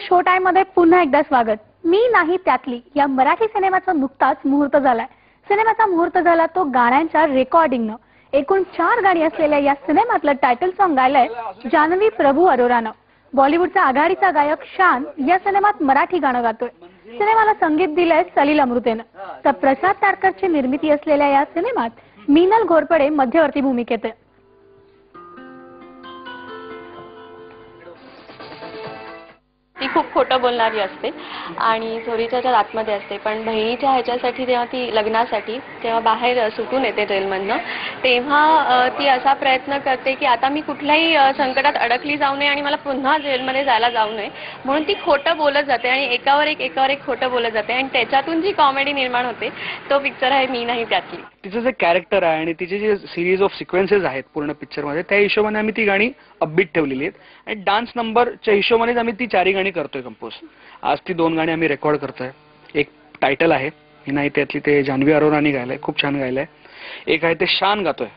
Show time मध्ये पुन्हा एकदा स्वागत. मी नाही त्यातली या मराठी सिनेमाचा नुकताच मुहूर्त झालाय. सिनेमाचा मुहूर्त झाला तो गाण्यांच्या रेकॉर्डिंगनं. एकूण 4 गाणी असलेल्या या सिनेमातलं टायटल सॉन्ग गायलंय जान्हवी प्रभू अरोरानं. बॉलिवूडचा आघाडीचा गायक शान या सिनेमात मराठी गाणं गातोय. सिनेमाला संगीत दिलंय सलील अमृतेनं. तर प्रसाद तारकरची निर्मिती असलेल्या या सिनेमात मीनल घोरपडे मध्यवर्ती भूमिकेत आहे. ती खूप खोटं बोलणारी असते आणि चोरीच्या आतमध्ये असते, पण बहिणीच्या ह्याच्यासाठी जेव्हा ती लग्नासाठी तेव्हा बाहेर सुटून येते जेलमधनं, तेव्हा ती असा प्रयत्न करते की आता मी कुठल्याही संकटात अडकली जाऊ नये आणि मला पुन्हा जेलमध्ये जायला जाऊ नये, म्हणून ती खोटं बोलत जाते आणि एकावर एक खोटं बोलत जाते आणि त्याच्यातून जी कॉमेडी निर्माण होते तो पिक्चर आहे मी नाही त्यातली. तिचं जे कॅरेक्टर आहे आणि तिचे जे सिरीज ऑफ सिक्वेन्सेस आहेत पूर्ण पिक्चरमध्ये, त्या हिशोबाने आम्ही ती गाणी अपबीट ठेवलेली आहेत आणि डान्स नंबरच्या हिशोबानेच आम्ही ती 4 गाणी करतोय कंपोज. आज ती 2 गाणी आम्ही रेकॉर्ड करतोय. एक टायटल आहे ही नाही त्यातली, ते जान्हवी अरोरानी गायलंय, खूप छान गायलंय. एक आहे ते शान गातोय.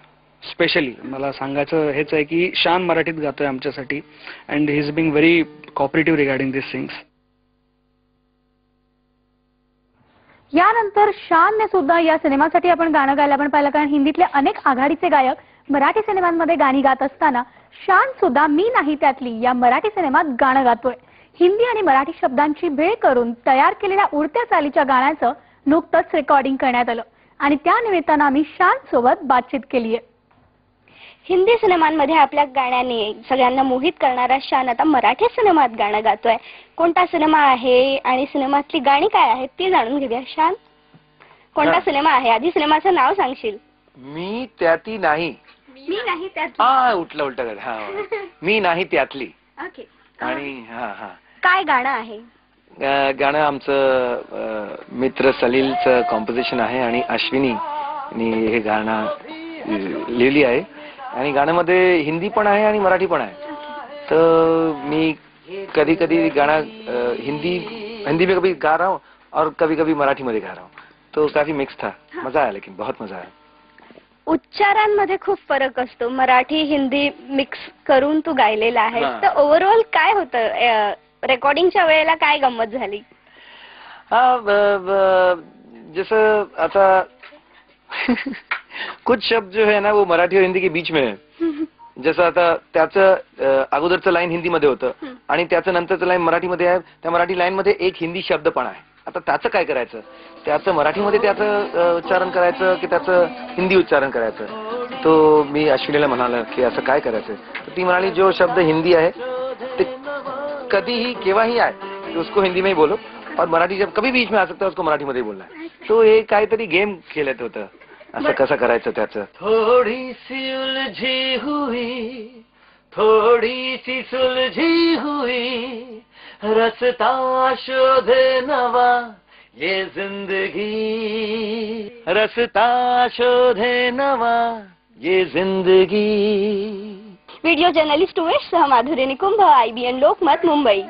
स्पेशली मला सांगायचं हेच आहे की शान मराठीत गातोय आमच्यासाठी and he is being very cooperative regarding this things. यानंतर शानने सुद्धा या सिनेमासाठी आपण गाणं गायला पण पाहिलं, कारण हिंदीतले अनेक आघाडीचे गायक मराठी सिनेमांमध्ये गाणी गात असताना शान सुद्धा मी नाही त्यातली या मराठी सिनेमात गाणं गातोय. हिंदी आणि मराठी शब्दांची भेळ करून तयार केलेल्या उडत्या चालीच्या गाण्याचं नुकतंच रेकॉर्डिंग करण्यात आलं आणि त्या निमित्तानं आम्ही शान सोबत बातचीत केली आहे. हिंदी सिनेमांमध्ये आपल्या गाण्याने सगळ्यांना मोहित करणारा शान आता मराठी सिनेमात गाणं गातोय. कोणता सिनेमा आहे आणि सिनेमातली गाणी काय आहेत ती जाणून घेऊया. शान, कोणता सिनेमा आहे? आधी सिनेमाचं नाव सांगशील? मी त्याती नाही. मी नाही त्यातली. उलट हा मी नाही त्यातली. ओके. आणि हा काय गाणं आहे? गाणं आमचं मित्र सलीलचं कॉम्पोजिशन आहे आणि अश्विनी हे गाणं लिहिली आहे आणि गाण्यामध्ये हिंदी पण आहे आणि मराठी पण आहे. तर मी कभी कभी गाना हिंदी में कभी गा रहा हूँ और कभी कभी मराठी मध्ये गा रहा हूँ. तो काफी मिक्स था. मजा आया, लेकिन बहुत मजा आया. उच्चारांमध्ये खूप फरक असतो. मराठी हिंदी मिक्स करून तू गायलेला आहे, तर ओव्हरऑल काय होतं? रेकॉर्डिंगच्या वेळेला काय गंमत झाली? जैसे आता कुछ शब्द जो है ना वो मराठी और हिंदी के बीच में है. जसं आता त्याचं अगोदरचं लाईन हिंदीमध्ये होतं आणि त्याचं नंतरचं लाईन मराठीमध्ये आहे. त्या मराठी लाईन मध्ये एक हिंदी शब्द पण आहे. आता त्याचं काय करायचं? त्याचं मराठीमध्ये त्याचं उच्चारण करायचं की त्याचं हिंदी उच्चारण करायचं? तो मी अश्विनीला म्हणाला की असं काय करायचं. तर ती म्हणाली जो शब्द हिंदी आहे ते कधीही केव्हाही आहे उसको हिंदी में ही बोलो और मराठी जब कभी बीच में आ सकता है उसको मराठी मध्ये बोलना है. तो हे काहीतरी गेम खेळत होतं. असं कसं करायचं त्याचं. थोडी सी उलझी हुई, थोडी सी सुलझी हुई, रस्ता शोधे नवा ये जिंदगी, रस्ता शोधे नवा ये जिंदगी. व्हिडिओ जर्नलिस्ट उमेश सह माधुरी निकुंभ, IBN लोकमत, मुंबई.